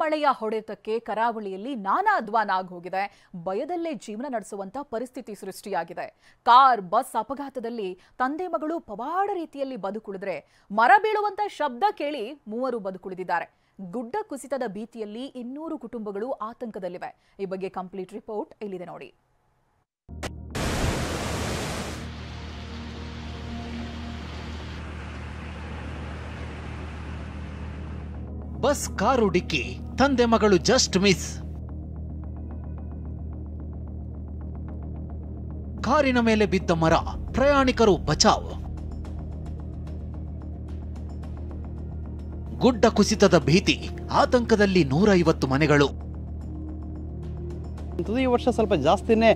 ಮಳೆಯ ಹೊಡೆತಕ್ಕೆ ಕರಾವಳಿಯಲ್ಲಿ ನಾನಾ ಅಧ್ವಾನ ಆಗೋಗಿದೆ. ಭಯದಲ್ಲೇ ಜೀವನ ನಡೆಸುವಂತ ಪರಿಸ್ಥಿತಿ ಸೃಷ್ಟಿಯಾಗಿದೆ. ಕಾರ್ ಬಸ್ ಅಪಘಾತದಲ್ಲಿ ತಂದೆ ಮಗಳು ಪವಾಡ ರೀತಿಯಲ್ಲಿ ಬದುಕುಳಿದ್ರೆ ಮರ ಬೀಳುವಂತ ಶಬ್ದ ಕೇಳಿ ಮೂವರು ಬದುಕುಳಿದಿದ್ದಾರೆ. ಗುಡ್ಡ ಕುಸಿತದ ಭೀತಿಯಲ್ಲಿ 200 ಕುಟುಂಬಗಳು ಆತಂಕದಲ್ಲಿವೆ. ಈ ಬಗ್ಗೆ ಕಂಪ್ಲೀಟ್ ರಿಪೋರ್ಟ್ ಇಲ್ಲಿದೆ ನೋಡಿ. ಬಸ್ ಕಾರು ಡಿಕ್ಕಿ, ತಂದೆ ಮಗಳು ಜಸ್ಟ್ ಮಿಸ್. ಕಾರಿನ ಮೇಲೆ ಬಿದ್ದ ಮರ, ಪ್ರಯಾಣಿಕರು ಬಚಾವ್. ಗುಡ್ಡ ಕುಸಿತದ ಭೀತಿ, ಆತಂಕದಲ್ಲಿ 150 ಮನೆಗಳು. ಈ ವರ್ಷ ಸ್ವಲ್ಪ ಜಾಸ್ತಿನೇ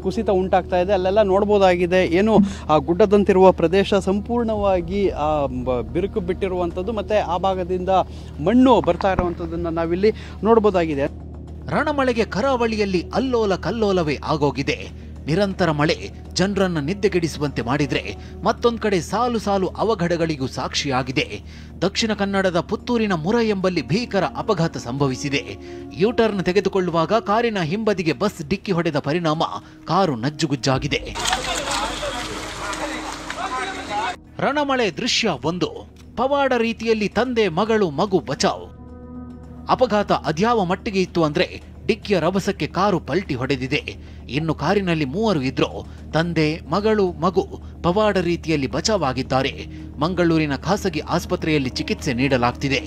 ಕುಸಿತ ಉಂಟಾಗ್ತಾ ಇದೆ. ಅಲ್ಲೆಲ್ಲ ನೋಡ್ಬೋದಾಗಿದೆ, ಏನು ಆ ಗುಡ್ಡದಂತಿರುವ ಪ್ರದೇಶ ಸಂಪೂರ್ಣವಾಗಿ ಬಿರುಕು ಬಿಟ್ಟಿರುವಂಥದ್ದು ಮತ್ತು ಆ ಭಾಗದಿಂದ ಮಣ್ಣು ಬರ್ತಾ ಇರುವಂಥದ್ದನ್ನು ನಾವಿಲ್ಲಿ ನೋಡ್ಬೋದಾಗಿದೆ. ರಣಮಳೆಗೆ ಕರಾವಳಿಯಲ್ಲಿ ಅಲ್ಲೋಲ ಕಲ್ಲೋಲವೇ ಆಗೋಗಿದೆ. ನಿರಂತರ ಮಳೆ ಜನರನ್ನ ನಿದ್ದೆಗೆಡಿಸುವಂತೆ ಮಾಡಿದ್ರೆ ಮತ್ತೊಂದು ಕಡೆ ಸಾಲು ಸಾಲು ಅವಘಡಗಳಿಗೂ ಸಾಕ್ಷಿಯಾಗಿದೆ. ದಕ್ಷಿಣ ಕನ್ನಡದ ಪುತ್ತೂರಿನ ಮುರ ಎಂಬಲ್ಲಿ ಭೀಕರ ಅಪಘಾತ ಸಂಭವಿಸಿದೆ. ಯೂಟರ್ನ್ ತೆಗೆದುಕೊಳ್ಳುವಾಗ ಕಾರಿನ ಹಿಂಬದಿಗೆ ಬಸ್ ಡಿಕ್ಕಿ ಹೊಡೆದ ಪರಿಣಾಮ ಕಾರು ನಜ್ಜುಗುಜ್ಜಾಗಿದೆ. ರಣಮಳೆ ದೃಶ್ಯ 1. ಪವಾಡ ರೀತಿಯಲ್ಲಿ ತಂದೆ ಮಗಳು ಮಗು ಬಚಾವ್. ಅಪಘಾತ ಅದ್ಯಾವ ಮಟ್ಟಿಗೆ ಇತ್ತು ಅಂದ್ರೆ ಡಿಕ್ಕಿಯ ರಭಸಕ್ಕೆ ಕಾರು ಪಲ್ಟಿ ಹೊಡೆದಿದೆ. ಇನ್ನು ಕಾರಿನಲ್ಲಿ 3 ಇದ್ರು. ತಂದೆ ಮಗಳು ಮಗು ಪವಾಡ ರೀತಿಯಲ್ಲಿ ಬಚಾವಾಗಿದ್ದಾರೆ. ಮಂಗಳೂರಿನ ಖಾಸಗಿ ಆಸ್ಪತ್ರೆಯಲ್ಲಿ ಚಿಕಿತ್ಸೆ ನೀಡಲಾಗ್ತಿದೆ.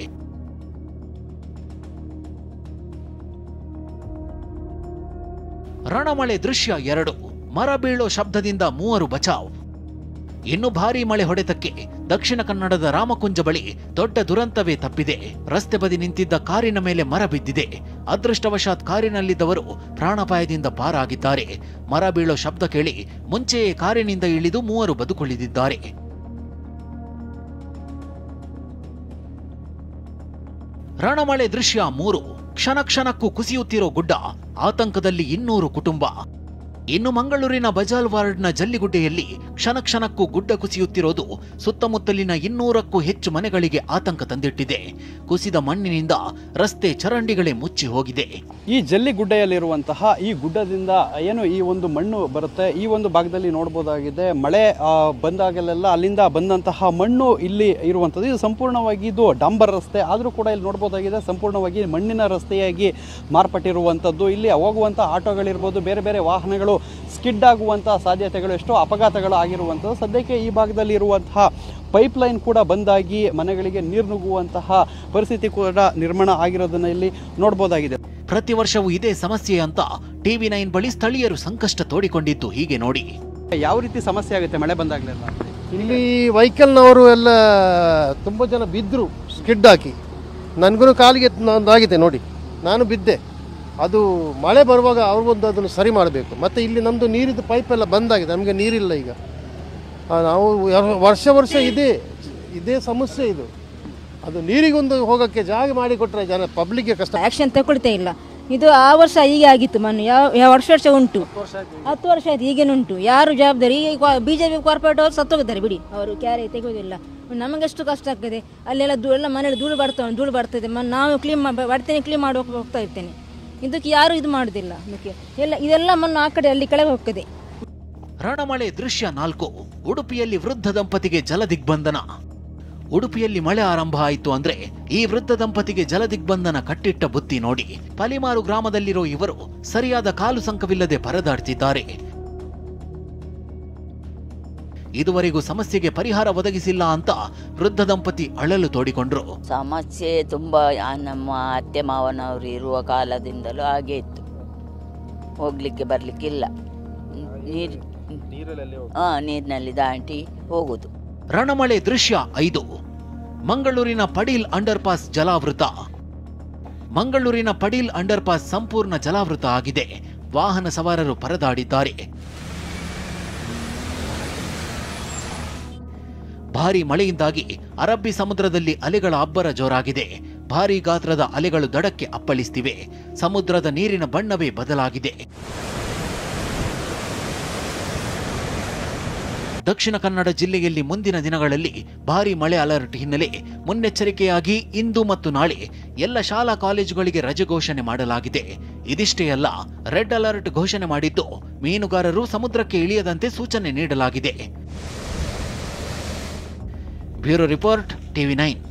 ರಣಮಳೆ ದೃಶ್ಯ 2. ಮರ ಬೀಳೋ ಶಬ್ದದಿಂದ 3 ಬಚಾವ್. ಇನ್ನು ಭಾರೀ ಮಳೆ ಹೊಡೆತಕ್ಕೆ ದಕ್ಷಿಣ ಕನ್ನಡದ ರಾಮಕುಂಜ ಬಳಿ ದೊಡ್ಡ ದುರಂತವೇ ತಪ್ಪಿದೆ. ರಸ್ತೆ ಬದಿ ನಿಂತಿದ್ದ ಕಾರಿನ ಮೇಲೆ ಮರ ಬಿದ್ದಿದೆ. ಅದೃಷ್ಟವಶಾತ್ ಕಾರಿನಲ್ಲಿದ್ದವರು ಪ್ರಾಣಾಪಾಯದಿಂದ ಪಾರಾಗಿದ್ದಾರೆ. ಮರ ಬೀಳೋ ಶಬ್ದ ಕೇಳಿ ಮುಂಚೆಯೇ ಕಾರಿನಿಂದ ಇಳಿದು 3 ಬದುಕುಳಿದಿದ್ದಾರೆ. ರಣಮಳೆ ದೃಶ್ಯ 3. ಕ್ಷಣ ಕ್ಷಣಕ್ಕೂ ಕುಸಿಯುತ್ತಿರೋ ಗುಡ್ಡ, ಆತಂಕದಲ್ಲಿ 200 ಕುಟುಂಬ. ಇನ್ನು ಮಂಗಳೂರಿನ ಬಜಾಲ್ ವಾರ್ಡ್ನ ಜಲ್ಲಿಗುಡ್ಡೆಯಲ್ಲಿ ಕ್ಷಣ ಕ್ಷಣಕ್ಕೂ ಗುಡ್ಡ ಕುಸಿಯುತ್ತಿರೋದು ಸುತ್ತಮುತ್ತಲಿನ 200ಕ್ಕೂ ಹೆಚ್ಚು ಮನೆಗಳಿಗೆ ಆತಂಕ ತಂದಿಟ್ಟಿದೆ. ಕುಸಿದ ಮಣ್ಣಿನಿಂದ ರಸ್ತೆ ಚರಂಡಿಗಳೇ ಮುಚ್ಚಿ ಹೋಗಿದೆ. ಈ ಜಲ್ಲಿಗುಡ್ಡೆಯಲ್ಲಿರುವಂತಹ ಈ ಗುಡ್ಡದಿಂದ ಏನು ಈ ಒಂದು ಮಣ್ಣು ಬರುತ್ತೆ, ಈ ಒಂದು ಭಾಗದಲ್ಲಿ ನೋಡ್ಬೋದಾಗಿದೆ. ಮಳೆ ಬಂದಾಗಲೆಲ್ಲ ಅಲ್ಲಿಂದ ಬಂದಂತಹ ಮಣ್ಣು ಇಲ್ಲಿ ಇರುವಂಥದ್ದು. ಇದು ಸಂಪೂರ್ಣವಾಗಿ ಇದು ಡಾಂಬರ್ ರಸ್ತೆ, ಆದರೂ ಕೂಡ ಇಲ್ಲಿ ನೋಡ್ಬೋದಾಗಿದೆ ಸಂಪೂರ್ಣವಾಗಿ ಮಣ್ಣಿನ ರಸ್ತೆಯಾಗಿ ಮಾರ್ಪಟ್ಟಿರುವಂಥದ್ದು. ಇಲ್ಲಿ ಹೋಗುವಂಥ ಆಟೋಗಳಿರ್ಬೋದು, ಬೇರೆ ಬೇರೆ ವಾಹನಗಳು ಸ್ಕಿಡ್ ಆಗುವಂಥ ಸಾಧ್ಯತೆಗಳು, ಎಷ್ಟೋ ಅಪಘಾತಗಳು ಆಗಿರುವಂಥದ್ದು. ಸದ್ಯಕ್ಕೆ ಈ ಭಾಗದಲ್ಲಿ ಇರುವಂತಹ ಪೈಪ್ಲೈನ್ ಕೂಡ ಬಂದಾಗಿ ಮನೆಗಳಿಗೆ ನೀರು ನುಗ್ಗುವಂತಹ ಪರಿಸ್ಥಿತಿ ಕೂಡ ನಿರ್ಮಾಣ ಆಗಿರೋದನ್ನ ಇಲ್ಲಿ ನೋಡ್ಬೋದಾಗಿದೆ. ಪ್ರತಿ ವರ್ಷವೂ ಇದೇ ಸಮಸ್ಯೆ ಅಂತ TV9 ಬಳಿ ಸ್ಥಳೀಯರು ಸಂಕಷ್ಟ ತೋಡಿಕೊಂಡಿದ್ದು ಹೀಗೆ ನೋಡಿ. ಯಾವ ರೀತಿ ಸಮಸ್ಯೆ ಆಗುತ್ತೆ ಮಳೆ ಬಂದಾಗಲೆಲ್ಲ? ಇಲ್ಲಿ ವೆಹಿಕಲ್ನವರು ಎಲ್ಲ ತುಂಬ ಜನ ಬಿದ್ದರು ಸ್ಕಿಡ್ ಹಾಕಿ. ನನಗೂ ಕಾಲಿಗೆ ಒಂದಾಗಿದೆ ನೋಡಿ, ನಾನು ಬಿದ್ದೆ. ಅದು ಮಳೆ ಬರುವಾಗ ಅವ್ರಿಗೊಂದು ಅದನ್ನು ಸರಿ ಮಾಡಬೇಕು. ಮತ್ತು ಇಲ್ಲಿ ನಮ್ಮದು ನೀರಿದ್ದು ಪೈಪೆಲ್ಲ ಬಂದಾಗಿದೆ, ನಮಗೆ ನೀರಿಲ್ಲ ಈಗ. ನಾವು ವರ್ಷ ಇದೇ ಸಮಸ್ಯೆ ಇದು. ಅದು ನೀರಿಗೊಂದು ಹೋಗೋಕ್ಕೆ ಜಾಗ ಮಾಡಿಕೊಟ್ರೆ ಜನ ಪಬ್ಲಿಕ್ಗೆ ಕಷ್ಟ. ಆ್ಯಕ್ಷನ್ ತಗೊಳ್ತೇ ಇಲ್ಲ. ಇದು ಆ ವರ್ಷ ಹೀಗೆ ಆಗಿತ್ತು, ಮಣ್ಣು ಯಾವ ವರ್ಷ ಉಂಟು, 10 ವರ್ಷ ಆಯ್ತು, ಈಗೇನುಂಟು. ಯಾರು ಜವಾಬ್ದಾರಿ? BJP ಕಾರ್ಪೊರೇಟ್ ಅವರು ಸತ್ತೋಗಿದ್ದಾರೆ ಬಿಡಿ, ಅವರು ಕ್ಯಾರೆ ತೆಗೋದಿಲ್ಲ. ನಮಗೆಷ್ಟು ಕಷ್ಟ ಆಗ್ತದೆ. ಅಲ್ಲೆಲ್ಲ ಎಲ್ಲ ಮನೇಲಿ ಧೂಳು ಬರ್ತದೆ. ನಾವು ಕ್ಲೀನ್ ಬರ್ತೇನೆ, ಕ್ಲೀನ್ ಮಾಡಿ ಹೋಗ್ತಾ ಇರ್ತೇನೆ. ಇದಕ್ಕೆ ಯಾರು ಇದು ಮಾಡುದಿಲ್ಲ. ಇದೆಲ್ಲ ಮಣ್ಣು ಆ ಕಡೆ ಅಲ್ಲಿ ಕೆಳಗೆ ಹೋಗ್ತದೆ. ರಣಮಳೆ ದೃಶ್ಯ 4. ಉಡುಪಿಯಲ್ಲಿ ವೃದ್ಧ ದಂಪತಿಗೆ ಜಲದಿಗ್ಬಂಧನ. ಉಡುಪಿಯಲ್ಲಿ ಮಳೆ ಆರಂಭ ಆಯಿತು ಅಂದ್ರೆ ಈ ವೃದ್ಧ ದಂಪತಿಗೆ ಜಲದಿಗ್ಬಂಧನ ಕಟ್ಟಿಟ್ಟ ಬುತ್ತಿ ನೋಡಿ. ಪಲಿಮಾರು ಗ್ರಾಮದಲ್ಲಿರೋ ಇವರು ಸರಿಯಾದ ಕಾಲು ಸಂಕವಿಲ್ಲದೆ ಪರದಾಡ್ತಿದ್ದಾರೆ. ಇದುವರೆಗೂ ಸಮಸ್ಯೆಗೆ ಪರಿಹಾರ ಒದಗಿಸಿಲ್ಲ ಅಂತ ವೃದ್ಧ ದಂಪತಿ ಅಳಲು ತೋಡಿಕೊಂಡ್ರು. ಸಮಸ್ಯೆ ತುಂಬಾ ನಮ್ಮ ಅತ್ತೆ ಮಾವನವರು ಇರುವ ಕಾಲದಿಂದಲೂ ಹಾಗೆ ಇತ್ತು. ಹೋಗ್ಲಿಕ್ಕೆ ಬರ್ಲಿಕ್ಕಿಲ್ಲ, ನೀರಿನಲ್ಲಿ ದಾಟಿ ಹೋಗುದು. ರಣಮಳೆ ದೃಶ್ಯ 5. ಮಂಗಳೂರಿನ ಪಡೀಲ್ ಅಂಡರ್ ಪಾಸ್ ಜಲಾವೃತ. ಮಂಗಳೂರಿನ ಪಡೀಲ್ ಅಂಡರ್ ಪಾಸ್ ಸಂಪೂರ್ಣ ಜಲಾವೃತ ಆಗಿದೆ. ವಾಹನ ಸವಾರರು ಪರದಾಡಿದ್ದಾರೆ. ಭಾರೀ ಮಳೆಯಿಂದಾಗಿ ಅರಬ್ಬಿ ಸಮುದ್ರದಲ್ಲಿ ಅಲೆಗಳ ಅಬ್ಬರ ಜೋರಾಗಿದೆ. ಭಾರೀ ಗಾತ್ರದ ಅಲೆಗಳು ದಡಕ್ಕೆ ಅಪ್ಪಳಿಸ್ತಿವೆ. ಸಮುದ್ರದ ನೀರಿನ ಬಣ್ಣವೇ ಬದಲಾಗಿದೆ. ದಕ್ಷಿಣ ಕನ್ನಡ ಜಿಲ್ಲೆಯಲ್ಲಿ ಮುಂದಿನ ದಿನಗಳಲ್ಲಿ ಭಾರೀ ಮಳೆ ಅಲರ್ಟ್ ಹಿನ್ನೆಲೆ ಮುನ್ನೆಚ್ಚರಿಕೆಯಾಗಿ ಇಂದು ಮತ್ತು ನಾಳೆ ಎಲ್ಲ ಶಾಲಾ ಕಾಲೇಜುಗಳಿಗೆ ರಜೆ ಘೋಷಣೆ ಮಾಡಲಾಗಿದೆ. ಇದಿಷ್ಟೇ ಅಲ್ಲ, ರೆಡ್ ಅಲರ್ಟ್ ಘೋಷಣೆ ಮಾಡಿದ್ದು ಮೀನುಗಾರರು ಸಮುದ್ರಕ್ಕೆ ಇಳಿಯದಂತೆ ಸೂಚನೆ ನೀಡಲಾಗಿದೆ. Bureau report, TV9.